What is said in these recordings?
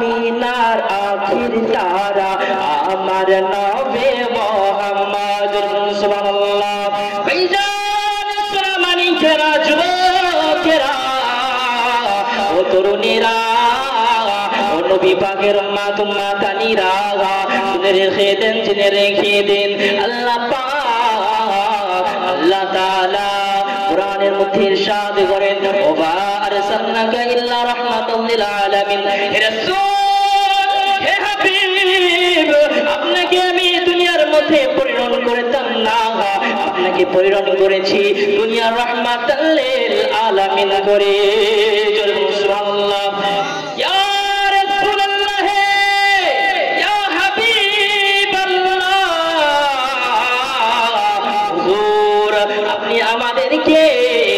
আমিনার আখির তারা আমার নবী মুহাম্মদ সুবহানাল্লাহ। ভাইজান সোনামানি কেরা যুবকেরা ও তরুণীরা ও নবী পাকের উম্মত উম্মাতানিরা শুনে রেখে দেন, জেনে রেখে দেন আল্লাহ পাক আল্লাহ তাআলা কোরআনের মধ্যে ইরশাদ করেন ও মা আরসালনাকা ইল্লা রাহমাতাল লিল আলামিন। হে রাসূল, হে হাবিব, আপনাকে আমি দুনিয়ার মধ্যে প্রেরণ করতাম না, আপনাকে প্রেরণ করেছি দুনিয়ার রাহমাতাল লিল আলামিন করে। সুবহানাল্লাহ। ইয়া রাসূলুল্লাহ, ইয়া হাবিবাল্লাহ, হুজুর আপনি আমাদেরকে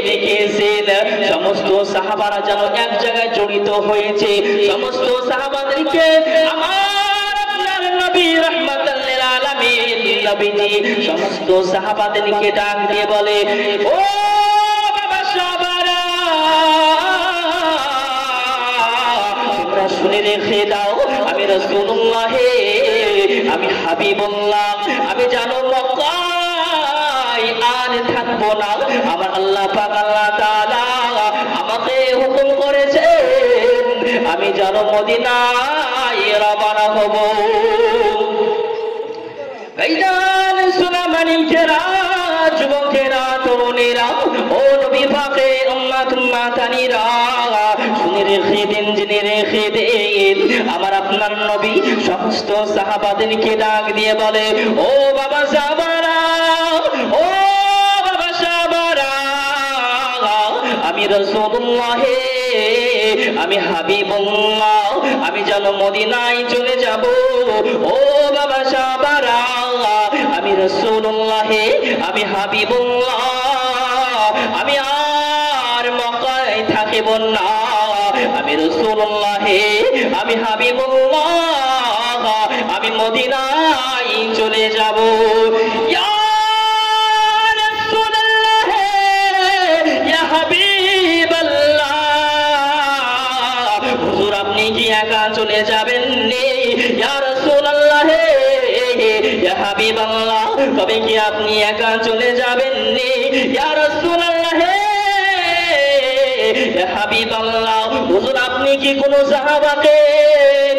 ডেকেছেন। সমস্ত সাহাবারা যেন এক জায়গায় জড়িত হয়েছে, সমস্ত সাহাবাদেরকে আমার আপনার নবী রাহমাতাল লিল আলামিন নবীজি সমস্ত সাহাবাদেরকে ডাক দিয়ে বলে, ও বাবা সাহাবারা, তোমরা শুনে রেখে দাও, আমি রাসূলুল্লাহ, আমি হাবিবুল্লাহ, আমি জানো মক্কায় আর থাকবো না। আমার আল্লাহ পাক আল্লাহ তাআলা আমাকে হুকুম করেছেন আমি যেন মদিনায় রওনা হব। ভাইজান সোনামানিকেরা, যুবকেরা, তরুণীরা, ও নবী পাকের উম্মত উম্মাতানিরা শুনে রেখে দিন, জেনে রেখে দিন আমার আপনার নবী সমস্ত সাহাবাদেরকে ডাক দিয়ে বলে, ও বাবা সাহাবারা, ও বাবা সাহাবারা, আমি রাসূলুল্লাহ, আমি হাবিবুল্লাহ, আমি যেন মদিনায় চলে যাব। ও বাবা সাহাবারা, আমি রাসূলুল্লাহ, আমি হাবিবুল্লাহ, আমি আর মক্কায় থাকিব না। আমি রাসূলুল্লাহ, আমি হাবিবুল্লাহ, আমি মদিনায় চলে যাব। ইয়া রাসূলুল্লাহ, ইয়া হাবিবাল্লাহ, হুজুর আপনি কি একা চলে যাবেন নি? ইয়া রাসূলুল্লাহ, ইয়া হাবিবাল্লাহ, তবে কি আপনি একা চলে যাবেন নি? ইয়া রাসূলুল্লাহ, ইয়া হাবিবাল্লাহ, হুজুর আপনি কি কোন সাহাবাকে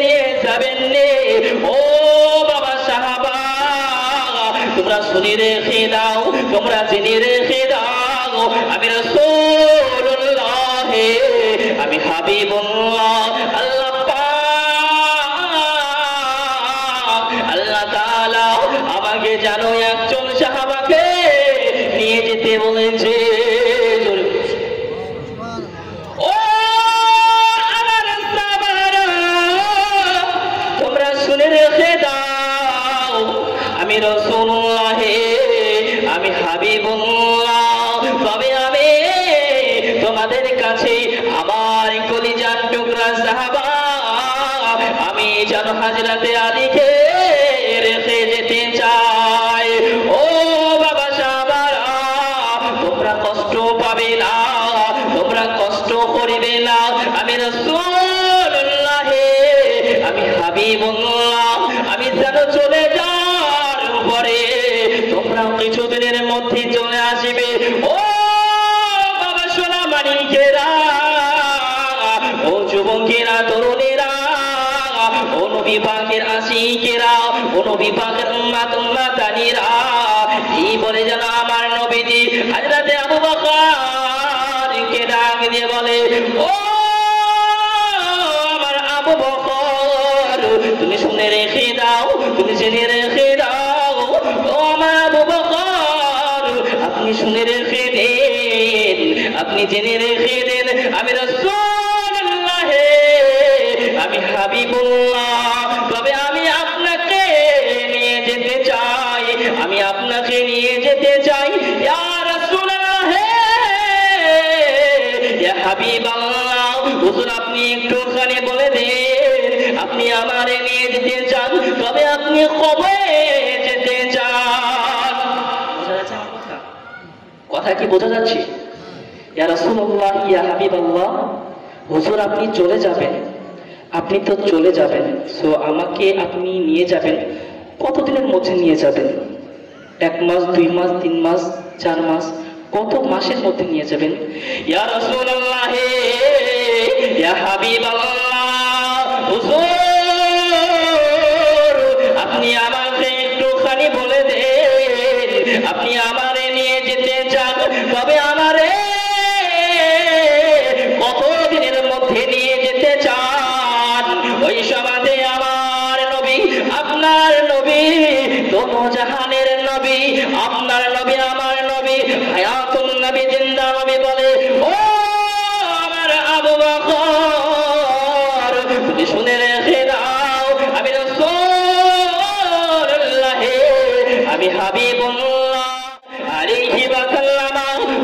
নিয়ে যাবেন নি? ও বাবা সাহাবা, তোমরা শুনে রেখে দাও, তোমরা জেনে রেখে দাও, আমি রাসূলুল্লাহ, আমি হাবিবুল্লাহ। আল্লাহ পাক আল্লাহ তাআলা আমাকে জানো একজন সাহাবাকে নিয়ে যেতে বলেছে। ও আমার সাহাবারা, তোমরা শুনে রেখে দাও, আমি রাসূলুল্লাহ, আমি হাবিবুল্লাহ, তবে আমি তোমাদের কাছে আমার কলিজার টুকরা সাহাবা আমি যেন হযরতে আলীকে রেখে যেতে চাই। ও বাবা সাহাবারা, তোমরা কষ্ট পাবে না, তোমরা কষ্ট করিবে না, আমি রাসূলুল্লাহ, আমি হাবিবুল্লাহ, আমি যেন চলে যাওয়ার পরে তোমরা কিছুদিনের মধ্যে চলে আসবে। ও বাবা সোনামানিকেরা, ও যুবকেরা, তরুণীরা, ও নবী পাকের আশিকেরা, ও নবী পাকের উম্মত উম্মাতানিরা, এই বলে যেন আমার নবীজি হযরতে আবু বকরকে ডাক দিয়ে বলে, ও আমার আবু বকর, তুমি শুনে রেখে দাও, তুমি জেনে রেখে দাও, ও আমার আবু বকর, আপনি শুনে রেখে দেন, আপনি জেনে রেখে দেন, আমি রাসূলুল্লাহ, আমি হাবিবুল্লাহ, তবে আমি আপনাকে নিয়ে যেতে চাই, আমি আপনাকে নিয়ে যেতে চাই। ইয়া রাসূলুল্লাহ, ইয়া হাবিবাল্লাহ, হুজুর আপনি একটুখানি বলে দেন, আপনি আমারে নিয়ে যেতে চান, তবে আপনি কবে যেতে চান? বোঝা যাচ্ছে আমার কথা? কথা কি বোঝা যাচ্ছে? ইয়া রাসূলুল্লাহ, ইয়া হাবিবাল্লাহ, হুজুর আপনি চলে যাবেন, আপনি তো চলে যাবেন, সো আমাকে আপনি নিয়ে যাবেন। কতদিনের মধ্যে নিয়ে যাবেন? 1 মাস, 2 মাস, 3 মাস, 4 মাস, কত মাসের মধ্যে নিয়ে যাবেন? ইয়া রাসূলুল্লাহ, ইয়া হাবিবাল্লাহ, হুজুর আপনি আমাকে একটুখানি বলে দেন, আপনি আমারে নিয়ে যেতে চান, তবে আমারে কতদিনের মধ্যে নিয়ে যেতে চান? ওই সমাজে আমার নবী, আপনার নবী, দোনো জাহানের নবী, আপনার নবী আমার নবী, হায়াতুন নবী, জিন্দা নবী বলে, ও আমার আবু বকর, তুমি শুনে রেখে দাও, আমি রাসূলুল্লাহ, আমি হাবিবুল্লাহ আলাইহি ওয়া সাল্লাম,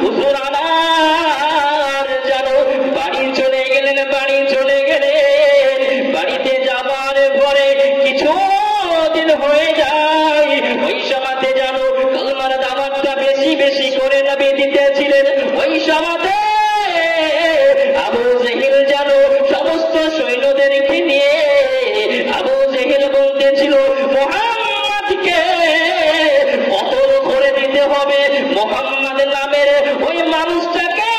হুজুর আমার জানো বাড়ি চলে গেলেন, বাড়ি চলে গেলেন, বাড়িতে যাবার পরে কিছু দিন হয়ে যায়, ওই সমাজে জানো কালমার দাওয়াতটা বেশি বেশি করে নবী দিতেছিলেন। ওই সমাজে আবু জেহেল জানো সমস্ত সৈন্যদেরকে নিয়ে আবু জেহেল বলতেছিল, মুহাম্মদকে কতল করে দিতে হবে, মুহাম্মদ নামের ওই মানুষটাকে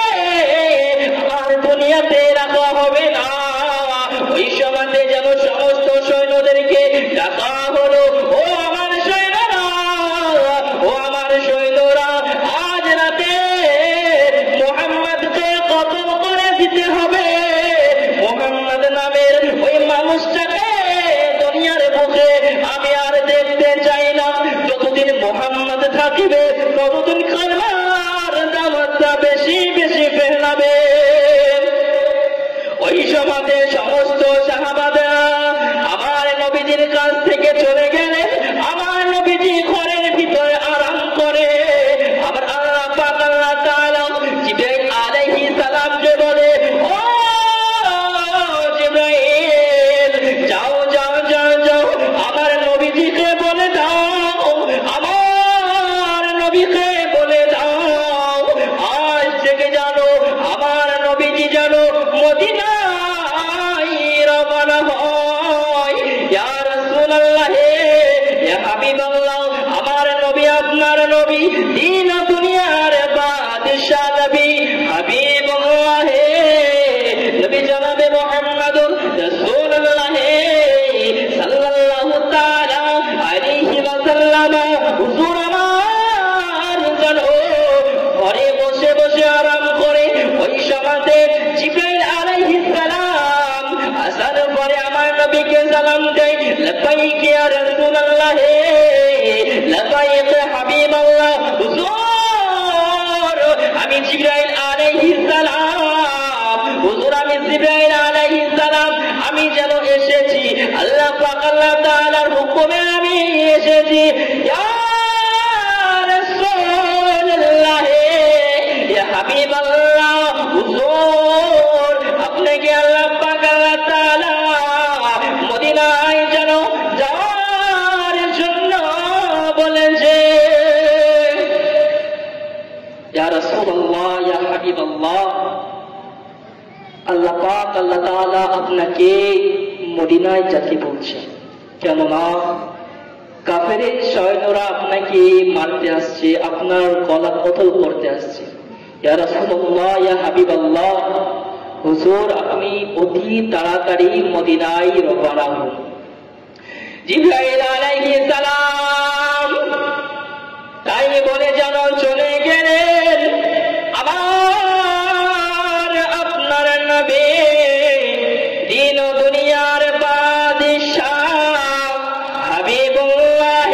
আর দুনিয়াতে রাখা হবে না। ওই সমাজে যেন সমস্ত সৈন্যদেরকে ডাকা হলো, ও আমার সৈন্যরা, ও আমার সৈন্যরা, আজ রাতে মুহাম্মদকে কতল করে দিতে হবে, মুহাম্মদ নামের ওই মানুষটাকে দুনিয়ার বুকে আমি আর দেখতে চাই না। যতদিন মুহাম্মদ থাকিবে ততদিন কালমার দাওয়াতটা বেশি বেশি ফেলাবে। ওই সমাজে সমস্ত সাহাবারা আমার নবীজির কাছ থেকে চলে গেলেন। আমার নবীজি ঘরের ভিতরে আরাম করে। আমার আল্লাহ পাক আল্লাহ তাআলা জিবরাইল আলাইহিস সালামকে বলে, ও জিবরাইল, যাও যাও যাও যাও, আমার নবীজিকে বলে দাও, আমার নবীকে বলে দাও, আজ থেকে জানো আমার নবীজি জানো মদিনায় রওনা হয়। ইয়া রাসূলুল্লাহ, ইয়া হাবিবাল্লাহ, আমার নবী আপনার নবী, দিন দুনিয়ার বাদশা নবী, হাবিবুল্লাহ নবী জনাবে মুহাম্মদুর রাসূলুল্লাহ সাল্লাল্লাহু তাআলা আলাইহি ওয়া সাল্লাম, হুজুর আমার জানো ঘরে বসে বসে আরাম করে। ওই সমাজে জিবরাইল আলাইহিস সালাম আসার পরে আমার নবীকে সালাম দেয়, লাব্বাইক ইয়া রাসূলুল্লাহ, লাব্বাইক হাবিবাল্লাহ, হুজুর আমি জিবরাইল আলাইহিস সালাম, হুজুর আমি জিবরাইল আলাইহিস সালাম, আমি যেন এসেছি আল্লাহ পাক আল্লাহ তাআলার হুকুমে আমি এসেছি। ইয়া রাসূলুল্লাহ, ইয়া হাবিবাল্লাহ, হুজুর আপনাকে আল্লাহ পাক আল্লাহ তাআলা মদিনায় যেন যাওয়ার জন্য বলেছে। ইয়া রাসূলুল্লাহ, ইয়া হাবিবাল্লাহ, আল্লাহ পাক আল্লাহ তাআলা আপনাকে মদিনায় যেতে বলছে, কেননা কাফেরের সৈন্যরা আপনাকে মারতে আসছে, আপনার গলা কতল করতে আসছে। ইয়া রাসূলুল্লাহ, ইয়া হাবিবাল্লাহ, হুজুর আপনি অতি তাড়াতাড়ি মদিনায় রওনা হন। জিবরাইল আলাইহিস সালাম তাই বলে যেন চলে গেলেন। আমার আপনার নবী, দিন দুনিয়ার বাদশাহ, হাবিবুল্লাহ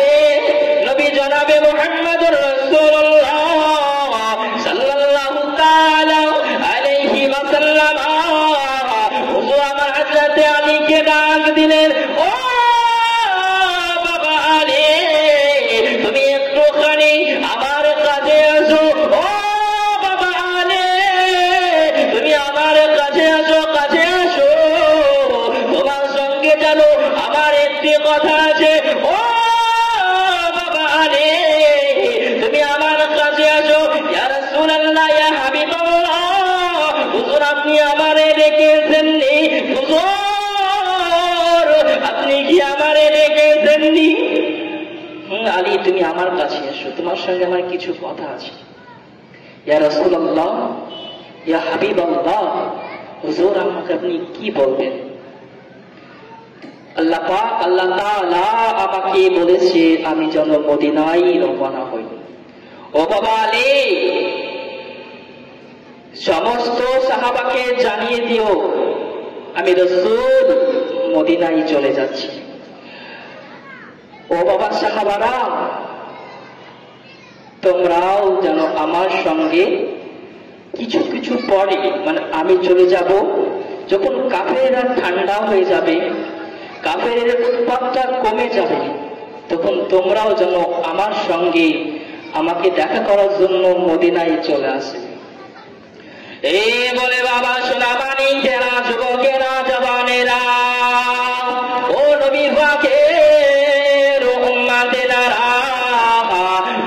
নবী জনাবে মুহাম্মদুর রাসূলুল্লাহ সাল্লাল্লাহু তাআলা আলাইহি ওয়া সাল্লাম, হুজুর আমার হযরতে আলীকে ডাক দিলেন, ও বাবা আলী, তুমি একটুখানি আমার কাছে আসো। ও বাবা আলী, তুমি আমার কাছে আসো, কাছে আসো, তোমার সঙ্গে জানো আমার একটি কথা আছে। ও বাবা আলী, তুমি আমার কাছে আসো। ইয়া রাসূলুল্লাহ, ইয়া হাবিবাল্লাহ, হুজুর আপনি আমারে ডেকেছেন নি? হুজুর আলী তুমি আমার কাছে এসো, তোমার সঙ্গে আমার কিছু কথা আছে। ইয়া রাসূলুল্লাহ, ইয়া হাবিবাল্লাহ, হুজুর আমাকে আপনি কি বলবেন? আল্লাহ পাক, আল্লাহ তাআলা আমাকে বলেছে আমি যেন মদিনায় রওনা হই। ও বাবা আলী, সমস্ত সাহাবাকে জানিয়ে দিও আমি রাসূল মদিনায় চলে যাচ্ছি। ও বাবা সাহাবারা, তোমরাও যেন আমার সঙ্গে কিছু কিছু পরে, মানে আমি চলে যাব যখন কাফেররা ঠান্ডা হয়ে যাবে, কাফেরের উৎপাতটা কমে যাবে, তখন তোমরাও যেন আমার সঙ্গে আমাকে দেখা করার জন্য মদিনায় চলে আসে। এই বলে বাবা সোনামানি কেনা, যুবকেরা, জওয়ানেরা, ও নবী পাকের উম্মতেরা,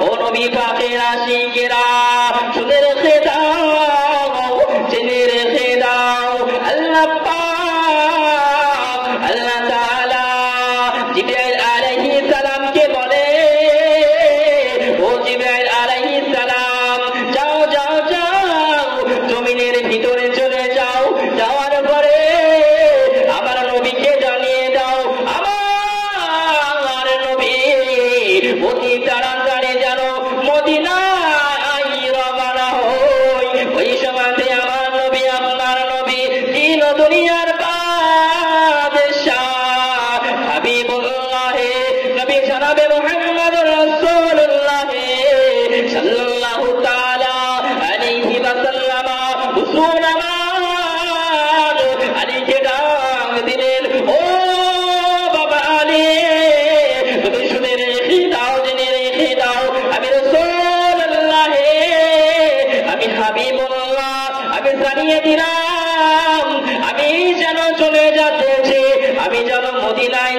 ও নবী পাকের আশিকেরা, শুনে রেখে দাও, জেনে রেখে দাও, আল্লাহ পাক, আল্লাহ তাআলা জিবরাইল আলাইহিস সালামকে বলে, ও জিবরাইল আলাইহিস সালাম, যাও যাও যাও, জমিনের ভিতরে চলে যাও, যাওয়ার পরে আমার নবীকে জানিয়ে দাও, আমার নবী অতি তাড়াতাড়ি যেন মদিনায় রওনা হই। ওই সময়তে আমার নবী, আপনার নবী, দিন ও দুনিয়ার বাদশাহ হাবিবুল্লাহ নবী জনাবে মুহাম্মদুর রাসূলুল্লাহ সাল্লাল্লাহু তাআলা আলাইহি ওয়াসাল্লাম হুজুর আমার আলীকে ডাক দিলেন, ও বাবা আলী, তুমি শুনে রেখে দাও, জেনে রেখে দাও, আমি রাসূলুল্লাহ, আমি হাবিবুল্লাহ, আমি জানিয়ে দিলাম আমি যেন চলে যাচ্ছি, আমি যেন মদিনায়